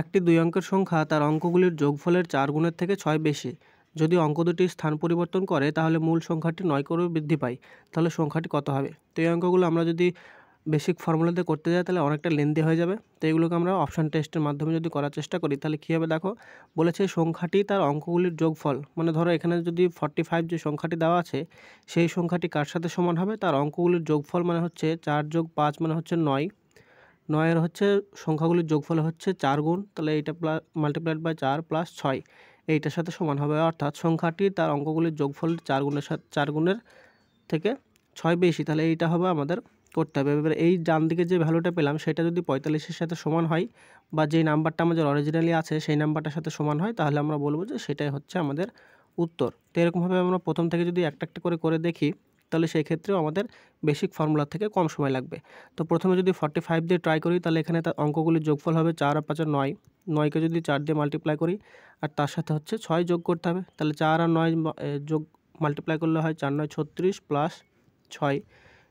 একটি ২ অঙ্কের সংখ্যা তার অঙ্কগুলির যোগফলের ৪ গুণের থেকে ৬ বেশি। যদি অঙ্ক দুটি স্থান পরিবর্তন করে তাহলে মূল সংখ্যাটি ৯ করে বৃদ্ধি পায়। তাহলে সংখ্যাটি কত হবে? তো এই অঙ্কগুলো আমরা যদি বেসিক ফর্মুলাতে করতে যাই তাহলে অনেকটা লেন্দি হয়ে যাবে। তো এগুলোকে আমরা অপশান টেস্টের মাধ্যমে যদি করার চেষ্টা করি তাহলে কী হবে দেখো, বলেছে সংখ্যাটি তার অঙ্কগুলির যোগফল, মানে ধরো এখানে যদি 45 যে সংখ্যাটি দেওয়া আছে সেই সংখ্যাটি কার সাথে সমান হবে? তার অঙ্কগুলির যোগফল মানে হচ্ছে ৪ যোগ ৫ মানে হচ্ছে ৯। ৯ এর হচ্ছে সংখ্যাগুলির যোগফল হচ্ছে ৪ গুণ, তাহলে এইটা মাল্টিপ্লাইড বাই ৪ প্লাস ৬ এইটার সাথে সমান হবে। অর্থাৎ সংখ্যাটি তার অঙ্কগুলির যোগফল ৪ গুণের থেকে ৬ বেশি, তাহলে এইটা হবে আমাদের করতে হবে। এবার এই ডান দিকে যে ভ্যালুটা পেলাম সেটা যদি ৪৫-এর সাথে সমান হয় বা যেই নাম্বারটা আমাদের অরিজিনালি আছে সেই নাম্বারটার সাথে সমান হয় তাহলে আমরা বলবো যে সেটাই হচ্ছে আমাদের উত্তর। তো এরকমভাবে আমরা প্রথম থেকে যদি একটা একটা করে দেখি তাহলে সেই ক্ষেত্রেও আমাদের বেসিক ফর্মুলা থেকে কম সময় লাগবে। তো প্রথমে যদি 45 দিয়ে ট্রাই করি তাহলে এখানে তার অঙ্কগুলির যোগফল হবে ৪ আর ৫ আর ৯। ৯কে যদি ৪ দিয়ে মাল্টিপ্লাই করি আর তার সাথে হচ্ছে ৬ যোগ করতে হবে, তাহলে ৪ আর ৯ যোগ মাল্টিপ্লাই করলে হয় ৪ ৯ ৩৬ প্লাস ৬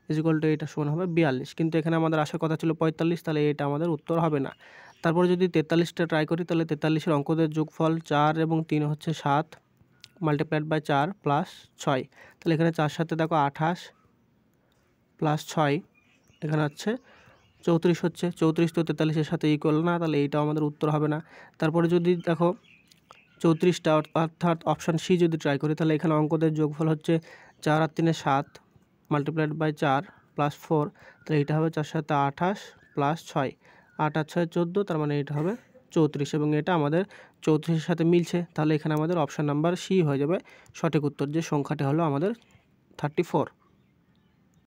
ইজিক্যাল টু এটা সমান হবে ৪২। কিন্তু এখানে আমাদের আসার কথা ছিল ৪৫, তাহলে এটা আমাদের উত্তর হবে না। তারপরে যদি ৪৩টা ট্রাই করি তাহলে ৪৩-এর অঙ্কদের যোগফল ৪ এবং ৩ হচ্ছে ৭ মাল্টিপ্লাইড বাই ৪ প্লাস ৬, তাহলে এখানে ৪ সাথে দেখো ২৮ প্লাস ৬ এখানে হচ্ছে ৩৪ হচ্ছে। ৩৪ তো ৪৩-এর সাথে ইকুয়াল না, তাহলে এইটাও আমাদের উত্তর হবে না। তারপরে যদি দেখো ৩৪টা অর্থাৎ অপশান সি যদি ট্রাই করি তাহলে এখানে অঙ্কদের যোগফল হচ্ছে ৪ আর ৩ ৭ মাল্টিপ্লাইড বাই ৪ প্লাস 4, তাহলে এইটা হবে ৪ সাথে ২৮ প্লাস ৬, ৮ আর ৬ 14, তার মানে এটা হবে ৩৪ এবং এটা আমাদের ৩৪-এর সাথে মিলছে। তাহলে এখানে আমাদের অপশান নাম্বার সি হয়ে যাবে সঠিক উত্তর, যে সংখ্যাটি হলো আমাদের 34।